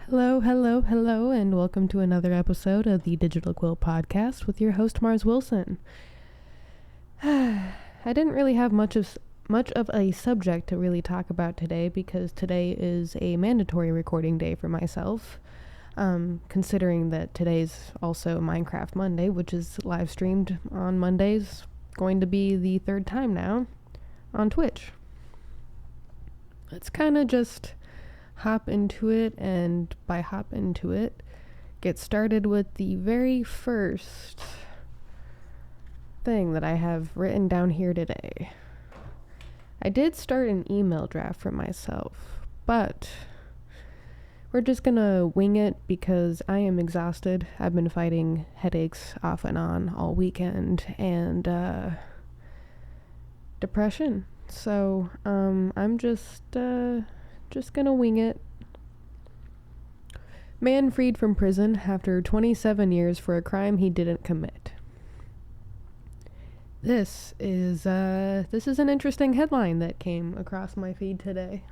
Hello, hello, hello, and welcome to another episode of the Digital Quill podcast with your host Mars Wilson. I didn't really have much of a subject to really talk about today because today is a mandatory recording day for myself. Considering that today's also Minecraft Monday, which is live streamed on Mondays, going to be the third time now on Twitch. Let's kind of just hop into it, and by hop into it, get started with the very first thing that I have written down here today. I did start an email draft for myself, but we're just gonna wing it because I am exhausted. I've been fighting headaches off and on all weekend and depression. So I'm just gonna wing it. Man freed from prison after 27 years for a crime he didn't commit. This is an interesting headline that came across my feed today.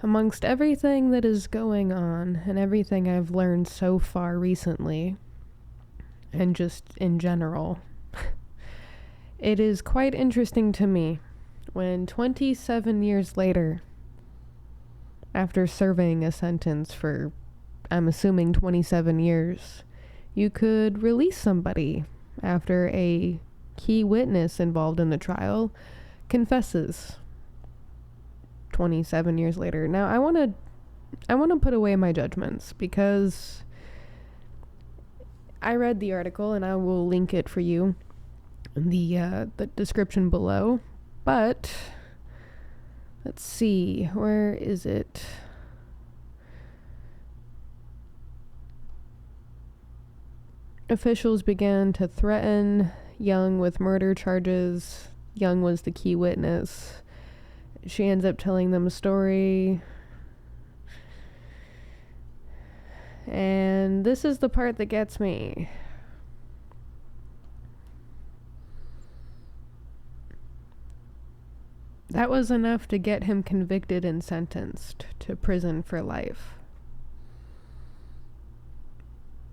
Amongst everything that is going on and everything I've learned so far recently, and just in general, it is quite interesting to me when 27 years later, after serving a sentence for, I'm assuming, 27 years, you could release somebody after a key witness involved in the trial confesses 27 years later. Now, I want to put away my judgments because I read the article and I will link it for you in the description below. But let's see, where is it? Officials began to threaten Young with murder charges. Young was the key witness. She ends up telling them a story. And this is the part that gets me. That was enough to get him convicted and sentenced to prison for life.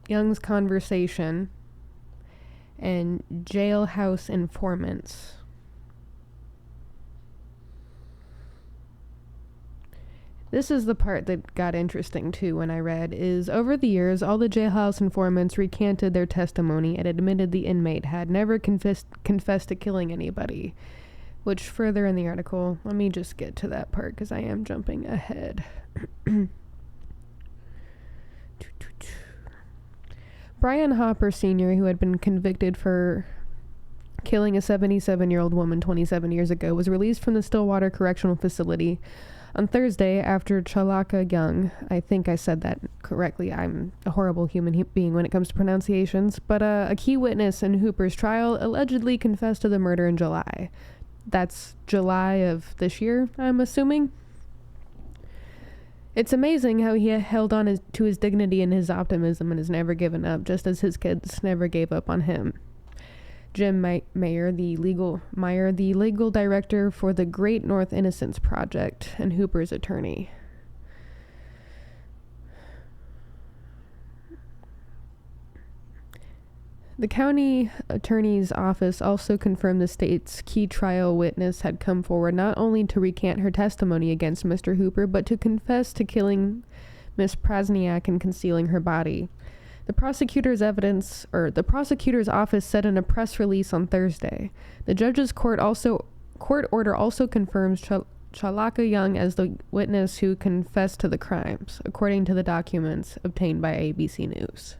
Young's conversation and jailhouse informants. This is the part that got interesting too when I read, is over the years, all the jailhouse informants recanted their testimony and admitted the inmate had never confessed to killing anybody. Which further in the article, let me just get to that part because I am jumping ahead. Brian Hopper Sr., who had been convicted for killing a 77-year-old woman 27 years ago, was released from the Stillwater Correctional Facility on Thursday after Chalaka Young, I think I said that correctly, I'm a horrible human being when it comes to pronunciations, but a key witness in Hooper's trial allegedly confessed to the murder in July. That's July of this year, I'm assuming. It's amazing how he held on to his dignity and his optimism and has never given up, just as his kids never gave up on him. Jim Meyer, the legal director for the Great North Innocence Project, and Hooper's attorney. The county attorney's office also confirmed the state's key trial witness had come forward not only to recant her testimony against Mr. Hooper, but to confess to killing Miss Prasniak and concealing her body. The prosecutor's office said in a press release on Thursday. The judge's court order also confirms Chalaka Young as the witness who confessed to the crimes, according to the documents obtained by ABC News.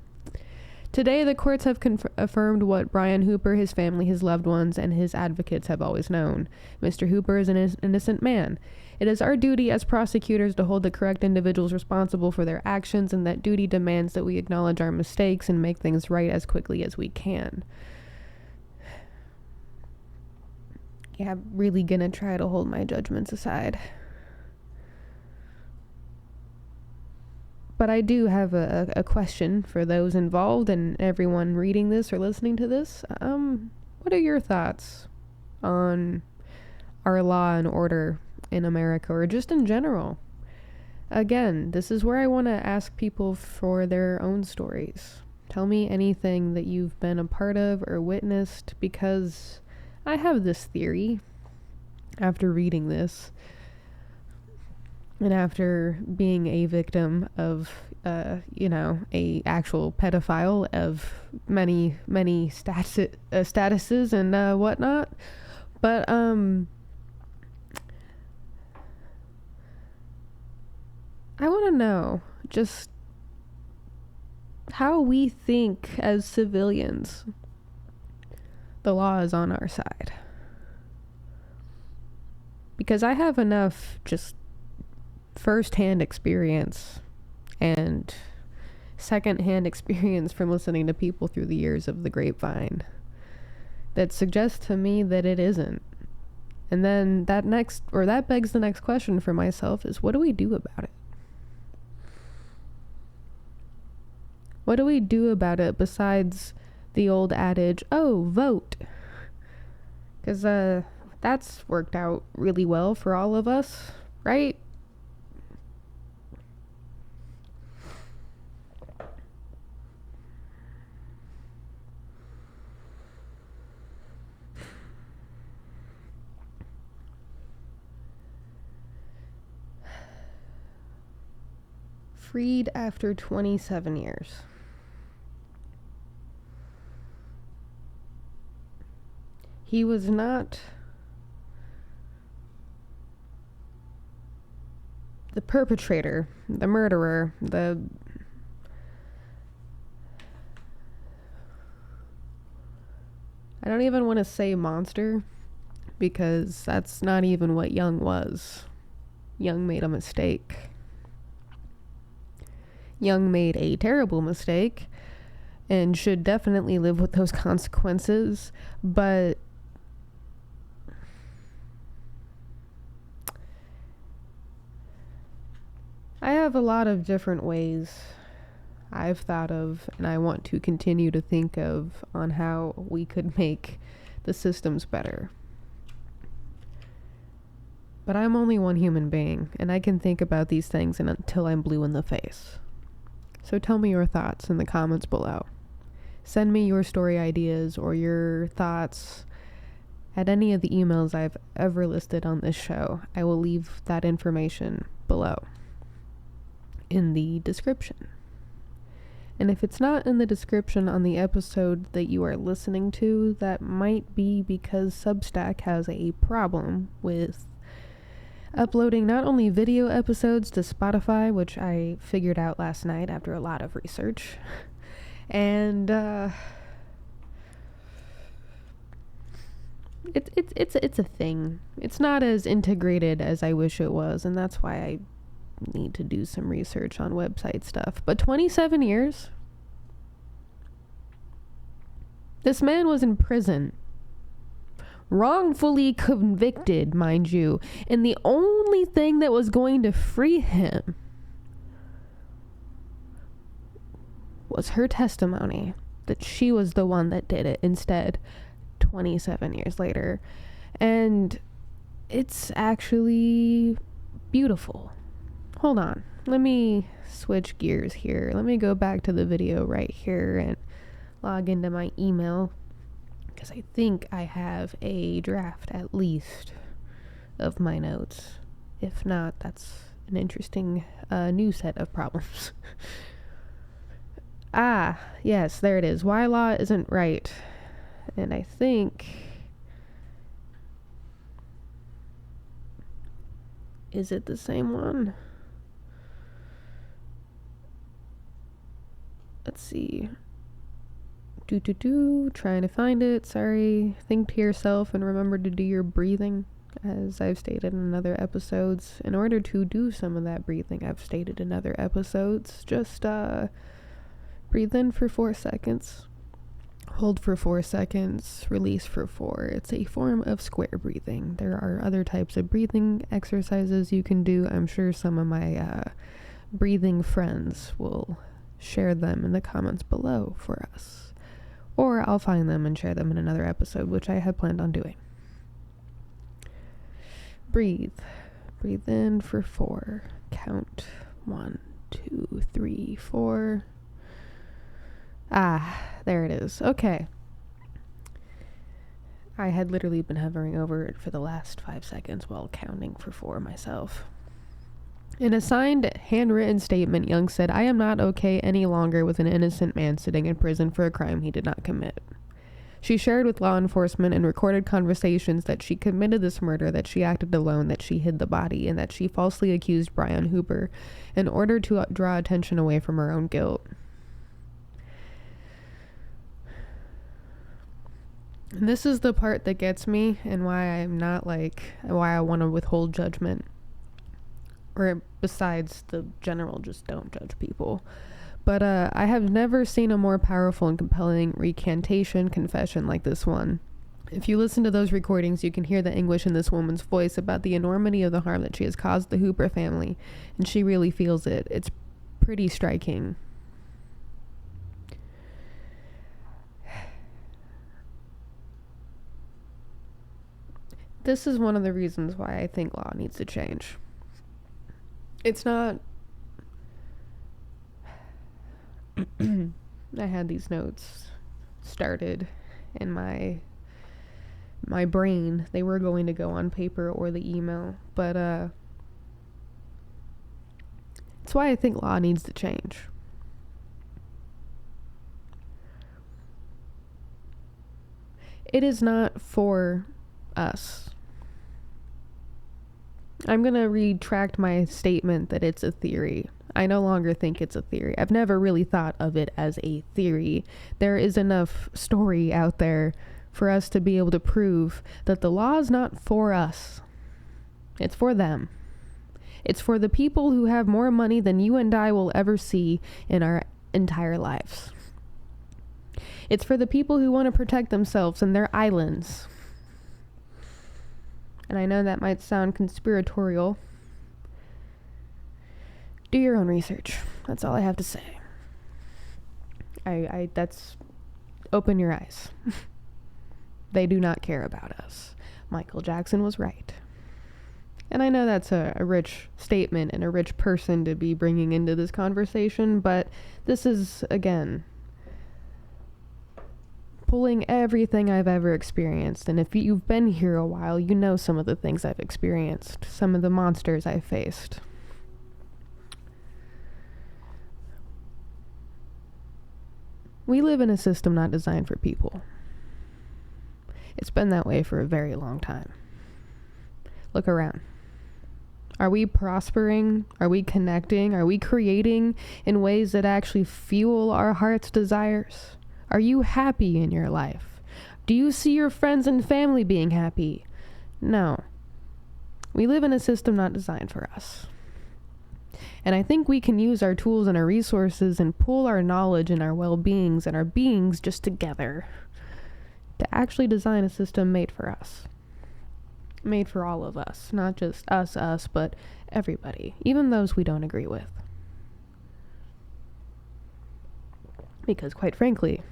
Today, the courts have affirmed what Brian Hooper, his family, his loved ones, and his advocates have always known. Mr. Hooper is an innocent man. It is our duty as prosecutors to hold the correct individuals responsible for their actions, and that duty demands that we acknowledge our mistakes and make things right as quickly as we can. Yeah, I'm really gonna try to hold my judgments aside. But I do have a question for those involved and everyone reading this or listening to this. What are your thoughts on our law and order in America, or just in general? Again, this is where I want to ask people for their own stories. Tell me anything that you've been a part of or witnessed, because I have this theory after reading this and after being a victim of a actual pedophile of many statuses and whatnot. But I want to know just how we think as civilians the law is on our side. Because I have enough just first-hand experience and second-hand experience from listening to people through the years of the grapevine that suggests to me that it isn't. And then that begs the next question for myself is, what do we do about it? What do we do about it besides the old adage, oh, vote? Because that's worked out really well for all of us, right? Freed after 27 years. He was not the perpetrator, the murderer, I don't even want to say monster, because that's not even what Young was. Young made a mistake. Young made a terrible mistake and should definitely live with those consequences, but I have a lot of different ways I've thought of, and I want to continue to think of, on how we could make the systems better. But I'm only one human being, and I can think about these things until I'm blue in the face. So tell me your thoughts in the comments below. Send me your story ideas or your thoughts at any of the emails I've ever listed on this show. I will leave that information below in the description. And if it's not in the description on the episode that you are listening to, that might be because Substack has a problem with uploading not only video episodes to Spotify, which I figured out last night after a lot of research, and it's a thing. It's not as integrated as I wish it was, and that's why I need to do some research on website stuff. But 27 years? This man was in prison, wrongfully convicted, mind you, and the only thing that was going to free him was her testimony that she was the one that did it instead, 27 years later. And it's actually beautiful. Hold on, let me switch gears here. Let me go back to the video right here and log into my email, because I think I have a draft at least of my notes. If not, that's an interesting new set of problems. Yes, there it is. Why law isn't right. And I think, is it the same one? Let's see. Trying to find it. Sorry. Think to yourself and remember to do your breathing, as I've stated in other episodes. In order to do some of that breathing I've stated in other episodes, just breathe in for 4 seconds, hold for 4 seconds, release for 4. It's a form of square breathing. There are other types of breathing exercises you can do. I'm sure some of my breathing friends will share them in the comments below for us, or I'll find them and share them in another episode, which I had planned on doing. Breathe, Breathe in for 4. Count 1, 2, 3, 4. There it is. Okay. I had literally been hovering over it for the last 5 seconds while counting for 4 myself. In a signed, handwritten statement, Young said, "I am not okay any longer with an innocent man sitting in prison for a crime he did not commit." She shared with law enforcement and recorded conversations that she committed this murder, that she acted alone, that she hid the body, and that she falsely accused Brian Hooper in order to draw attention away from her own guilt. And this is the part that gets me and why why I want to withhold judgment. Or besides the general just don't judge people. But I have never seen a more powerful and compelling recantation confession like this one. If you listen to those recordings, you can hear the anguish in this woman's voice about the enormity of the harm that she has caused the Hooper family, and she really feels it. It's pretty striking. This is one of the reasons why I think law needs to change. It's not... I had these notes started in my brain. They were going to go on paper or the email, but it's why I think law needs to change. It is not for us. I'm going to retract my statement that it's a theory. I no longer think it's a theory. I've never really thought of it as a theory. There is enough story out there for us to be able to prove that the law is not for us. It's for them. It's for the people who have more money than you and I will ever see in our entire lives. It's for the people who want to protect themselves and their islands. And I know that might sound conspiratorial. Do your own research. That's all I have to say. That's... Open your eyes. They do not care about us. Michael Jackson was right. And I know that's a rich statement and a rich person to be bringing into this conversation, but this is, again, pulling everything I've ever experienced. And if you've been here a while, you know some of the things I've experienced, some of the monsters I've faced. We live in a system not designed for people. It's been that way for a very long time. Look around. Are we prospering? Are we connecting? Are we creating in ways that actually fuel our heart's desires? Are you happy in your life? Do you see your friends and family being happy? No. We live in a system not designed for us. And I think we can use our tools and our resources and pool our knowledge and our well-beings and our beings just together to actually design a system made for us. Made for all of us. Not just us, but everybody. Even those we don't agree with. Because quite frankly,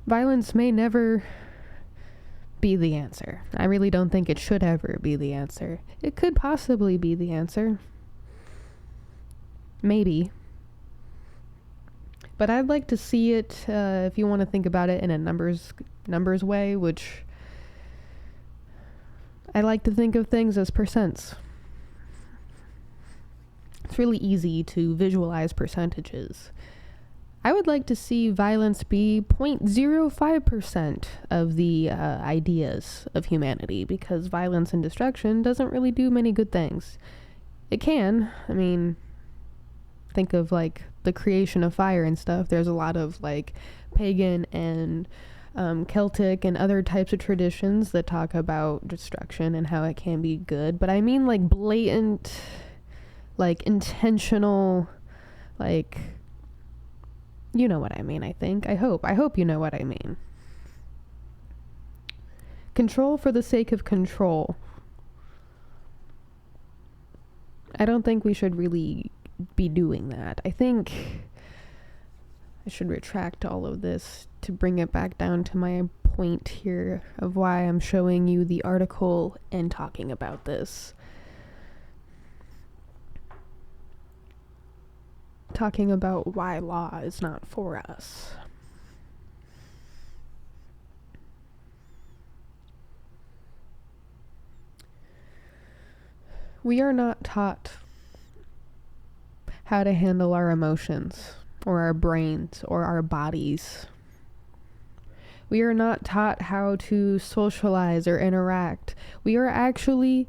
violence may never be the answer. I really don't think it should ever be the answer. It could possibly be the answer. Maybe. But I'd like to see it, if you want to think about it in a numbers way, which I like to think of things as percents. It's really easy to visualize percentages. I would like to see violence be 0.05% of the ideas of humanity, because violence and destruction doesn't really do many good things. It can. I mean, think of like the creation of fire and stuff. There's a lot of like pagan and Celtic and other types of traditions that talk about destruction and how it can be good. But I mean like blatant, like intentional, like... You know what I mean, I think. I hope you know what I mean. Control for the sake of control. I don't think we should really be doing that. I think I should retract all of this to bring it back down to my point here of why I'm showing you the article and talking about this. Talking about why law is not for us. We are not taught how to handle our emotions, or our brains, or our bodies. We are not taught how to socialize or interact. We are actually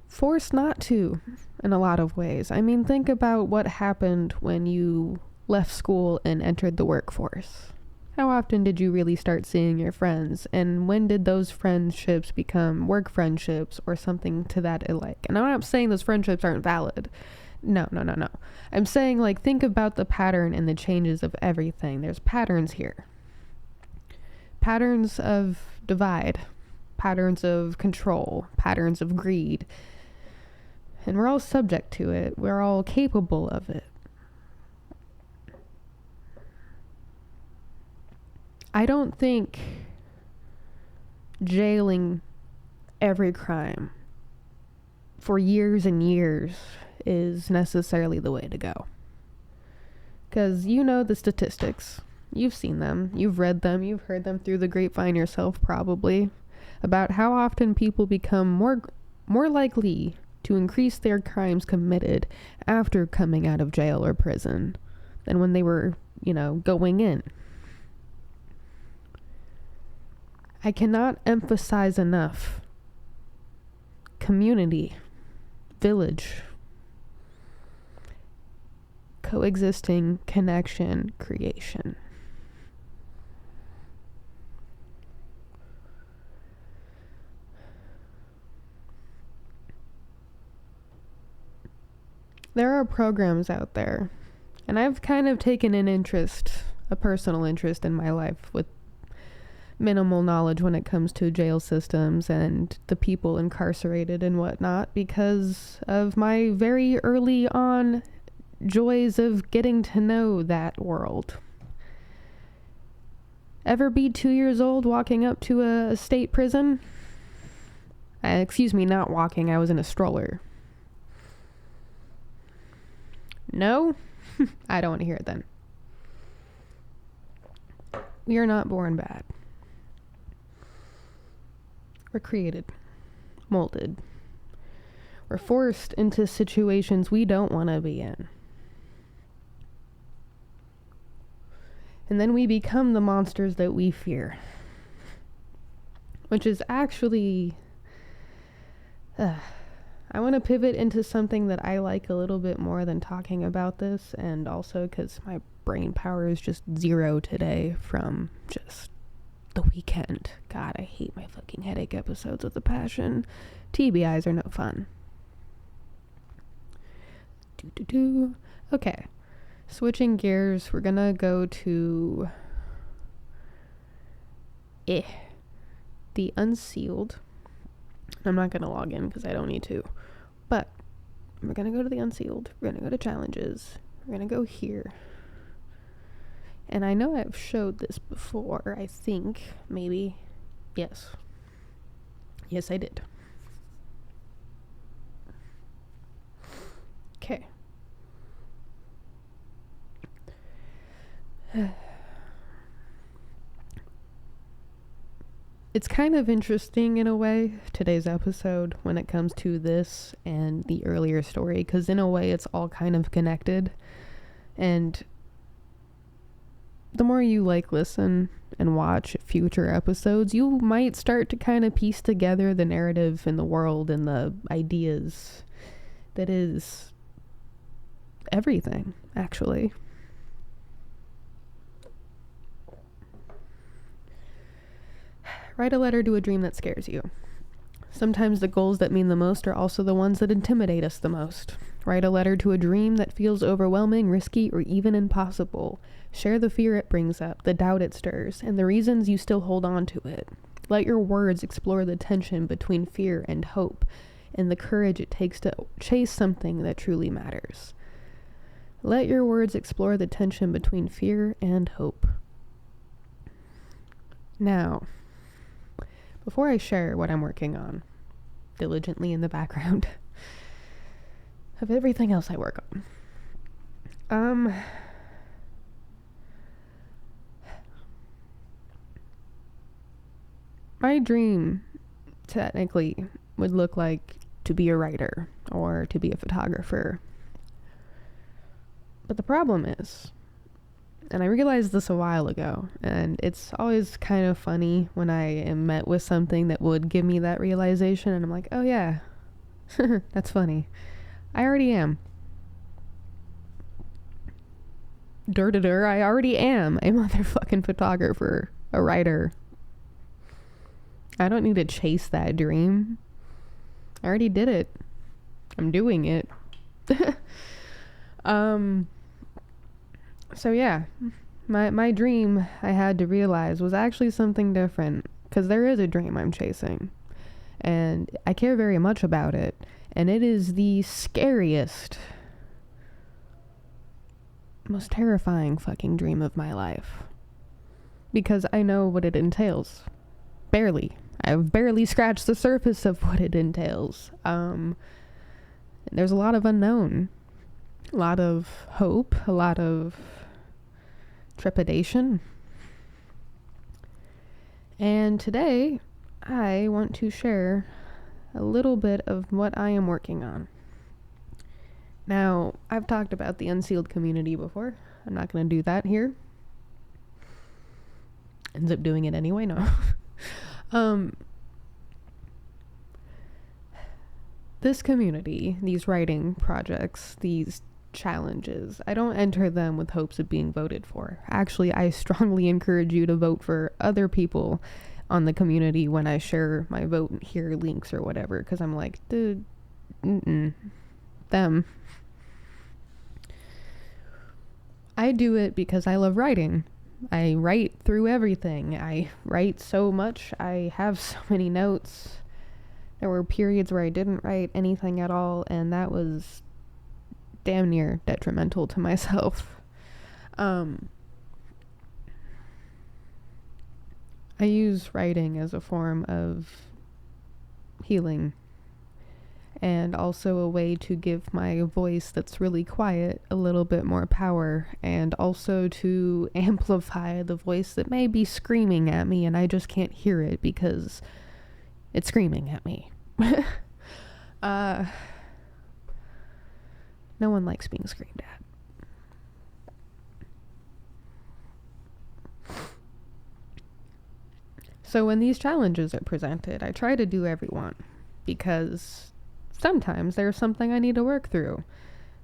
forced not to in a lot of ways. I mean, think about what happened when you left school and entered the workforce. How often did you really start seeing your friends? And when did those friendships become work friendships or something to that alike? And I'm not saying those friendships aren't valid. No. I'm saying, like, think about the pattern and the changes of everything. There's patterns here. Patterns of divide, patterns of control, patterns of greed. And we're all subject to it. We're all capable of it. I don't think jailing every crime for years and years is necessarily the way to go. Because you know the statistics. You've seen them, you've read them, you've heard them through the grapevine yourself probably, about how often people become more likely to increase their crimes committed after coming out of jail or prison than when they were, going in. I cannot emphasize enough community, village, coexisting, connection, creation. There are programs out there, and I've kind of taken a personal interest in my life with minimal knowledge when it comes to jail systems and the people incarcerated and whatnot because of my very early on joys of getting to know that world. Ever be 2 years old walking up to a state prison? Not walking, I was in a stroller. No? I don't want to hear it then. We are not born bad. We're created, molded. We're forced into situations we don't want to be in. And then we become the monsters that we fear. Which is actually... I want to pivot into something that I like a little bit more than talking about this, and also because my brain power is just zero today from just the weekend. God, I hate my fucking headache episodes of The Passion. TBIs are no fun. Okay, switching gears, we're gonna go to the Unsealed. I'm not gonna log in because I don't need to, but we're gonna go to the Unsealed. We're gonna go to challenges. We're gonna go here. And I know I've showed this before, I think, maybe. Yes. Yes, I did. Okay. It's kind of interesting in a way, today's episode, when it comes to this and the earlier story, because in a way it's all kind of connected. And the more you listen and watch future episodes, you might start to kind of piece together the narrative in the world and the ideas that is everything, actually. Write a letter to a dream that scares you. Sometimes the goals that mean the most are also the ones that intimidate us the most. Write a letter to a dream that feels overwhelming, risky, or even impossible. Share the fear it brings up, the doubt it stirs, and the reasons you still hold on to it. Let your words explore the tension between fear and hope, and the courage it takes to chase something that truly matters. Let your words explore the tension between fear and hope. Now, before I share what I'm working on diligently in the background of everything else I work on, my dream technically would look like to be a writer or to be a photographer. But the problem is, and I realized this a while ago, and it's always kind of funny when I am met with something that would give me that realization, and I'm like, oh yeah, that's funny. I already am. I already am a motherfucking photographer, a writer. I don't need to chase that dream. I already did it. I'm doing it. So yeah, my dream, I had to realize, was actually something different, because there is a dream I'm chasing, and I care very much about it, and it is the scariest, most terrifying fucking dream of my life, because I know what it entails. Barely. I've barely scratched the surface of what it entails. There's a lot of unknown, a lot of hope, a lot of trepidation. And today, I want to share a little bit of what I am working on. Now, I've talked about the unsealed community before. I'm not going to do that here. Ends up doing it anyway, no. This community, these writing projects, these challenges, I don't enter them with hopes of being voted for. Actually, I strongly encourage you to vote for other people on the community when I share my vote here links or whatever, because I'm like, dude, them. I do it because I love writing. I write through everything. I write so much. I have so many notes. There were periods where I didn't write anything at all, and that was damn near detrimental to myself. I use writing as a form of healing, and also a way to give my voice that's really quiet a little bit more power, and also to amplify the voice that may be screaming at me and I just can't hear it because it's screaming at me. No one likes being screamed at. So when these challenges are presented, I try to do every one, because sometimes there's something I need to work through.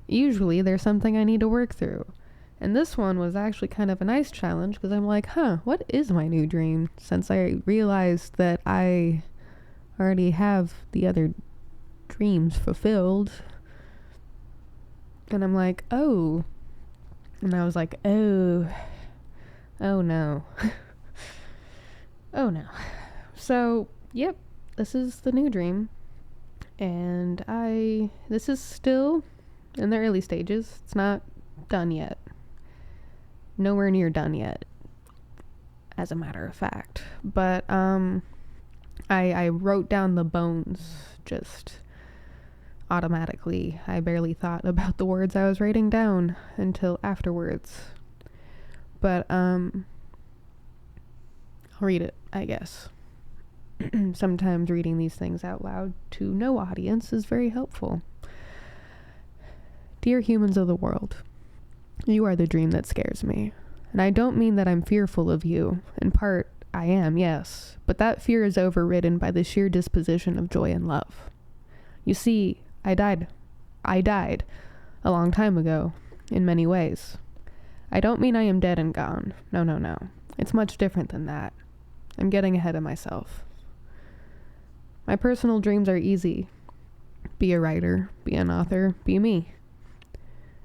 Usually there's something I need to work through. And this one was actually kind of a nice challenge, because I'm like, what is my new dream? Since I realized that I already have the other dreams fulfilled. And I'm like, oh. And I was like, oh no. Oh no. So, yep, this is the new dream. And this is still in the early stages. It's not done yet. Nowhere near done yet, as a matter of fact. But, I wrote down the bones just automatically. I barely thought about the words I was writing down until afterwards. But, I'll read it, I guess. Sometimes reading these things out loud to no audience is very helpful. Dear humans of the world, you are the dream that scares me. And I don't mean that I'm fearful of you. In part, I am, yes. But that fear is overridden by the sheer disposition of joy and love. You see, I died a long time ago, in many ways. I don't mean I am dead and gone. No. It's much different than that. I'm getting ahead of myself. My personal dreams are easy. Be a writer, be an author, be me.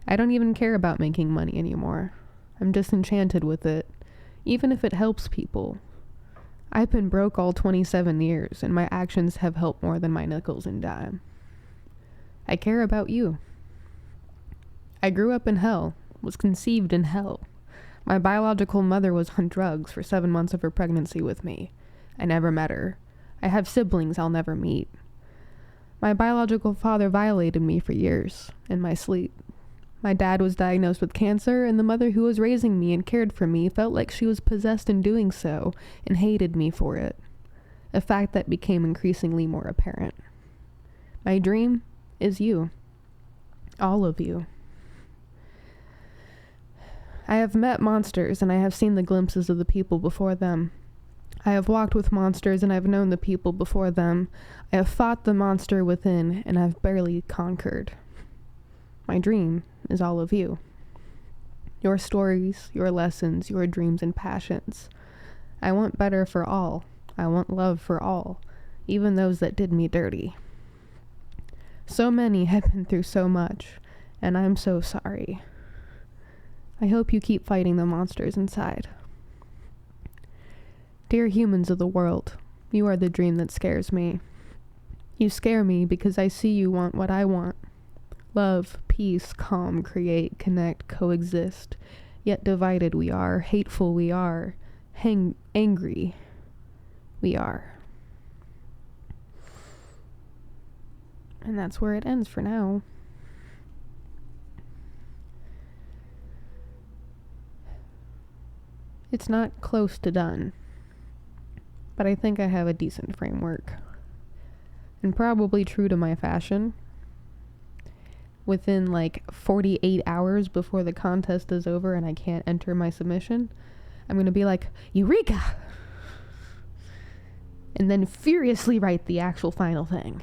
I don't even care about making money anymore. I'm disenchanted with it, even if it helps people. I've been broke all 27 years, and my actions have helped more than my nickels and dime. I care about you. I grew up in hell, was conceived in hell. My biological mother was on drugs for 7 months of her pregnancy with me. I never met her. I have siblings I'll never meet. My biological father violated me for years, in my sleep. My dad was diagnosed with cancer, and the mother who was raising me and cared for me felt like she was possessed in doing so, and hated me for it. A fact that became increasingly more apparent. My dream is you. All of you. I have met monsters, and I have seen the glimpses of the people before them. I have walked with monsters, and I have known the people before them. I have fought the monster within, and I have barely conquered. My dream is all of you. Your stories, your lessons, your dreams and passions. I want better for all. I want love for all, even those that did me dirty. So many have been through so much, and I'm so sorry. I hope you keep fighting the monsters inside. Dear humans of the world, you are the dream that scares me. You scare me because I see you want what I want. Love, peace, calm, create, connect, coexist. Yet divided we are, hateful we are, angry we are. And that's where it ends for now. It's not close to done, but I think I have a decent framework. And probably true to my fashion, within like 48 hours before the contest is over and I can't enter my submission, I'm going to be like, Eureka! And then furiously write the actual final thing.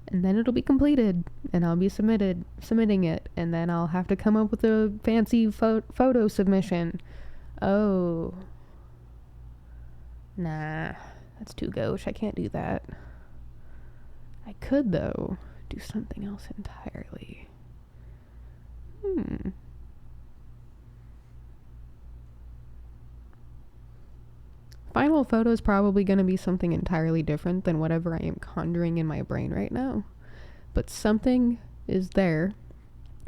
And then it'll be completed, and I'll be submitting it, and then I'll have to come up with a fancy photo submission. Oh. Nah, that's too gauche. I can't do that. I could, though, do something else entirely. Final photo is probably going to be something entirely different than whatever I am conjuring in my brain right now. But something is there,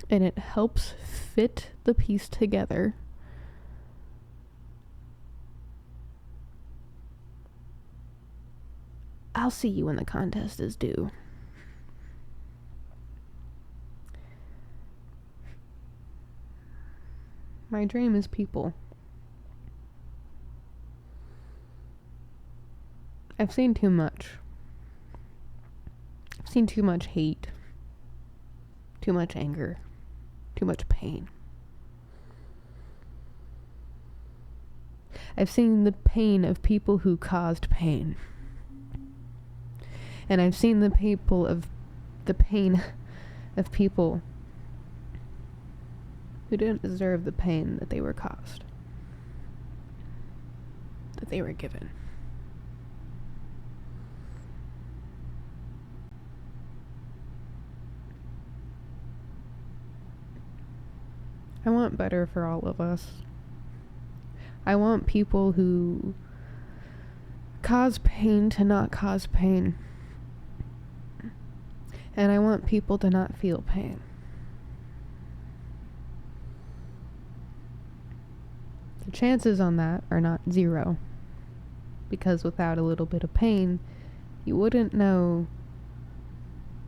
and it helps fit the piece together. I'll see you when the contest is due. My dream is people. I've seen too much. I've seen too much hate, too much anger, too much pain. I've seen the pain of people who caused pain. And I've seen the pain of people who didn't deserve the pain that they were caused, that they were given. I want better for all of us. I want people who cause pain to not cause pain. And I want people to not feel pain. The chances on that are not zero. Because without a little bit of pain, you wouldn't know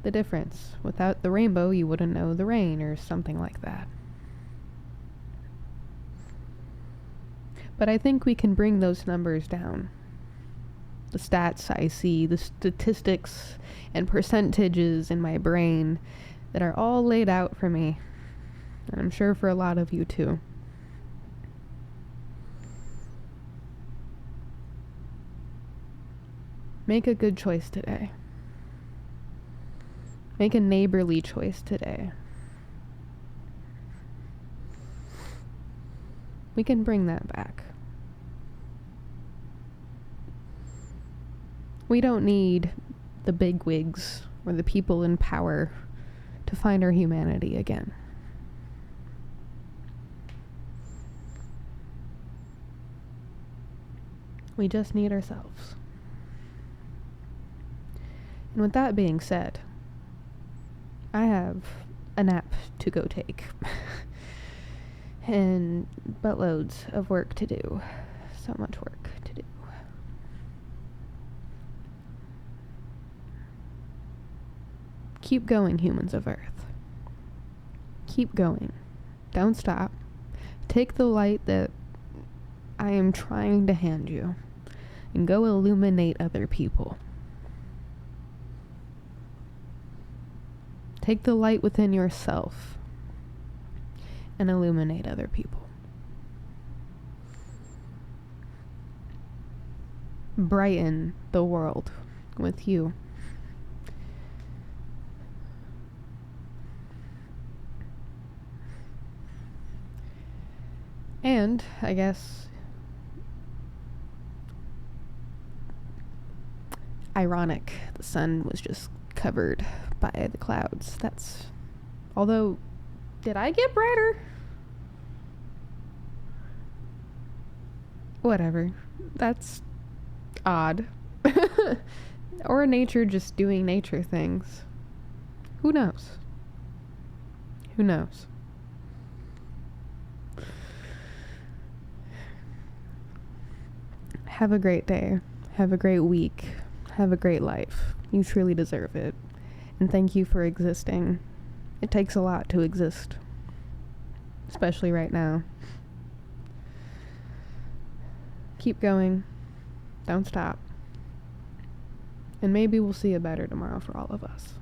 the difference. Without the rainbow, you wouldn't know the rain or something like that. But I think we can bring those numbers down. The stats I see, the statistics and percentages in my brain that are all laid out for me. And I'm sure for a lot of you too. Make a good choice today. Make a neighborly choice today. We can bring that back. We don't need the bigwigs or the people in power to find our humanity again. We just need ourselves. And with that being said, I have a nap to go take. And buttloads of work to do. So much work to do. Keep going, humans of Earth. Keep going. Don't stop. Take the light that I am trying to hand you and go illuminate other people. Take the light within yourself and illuminate other people. Brighten the world with you. And I guess ironic, the sun was just covered by the clouds. Although, did I get brighter? Whatever. That's odd. Or nature just doing nature things. Who knows? Who knows? Have a great day. Have a great week. Have a great life. You truly deserve it. And thank you for existing. It takes a lot to exist. Especially right now. Keep going. Don't stop. And maybe we'll see a better tomorrow for all of us.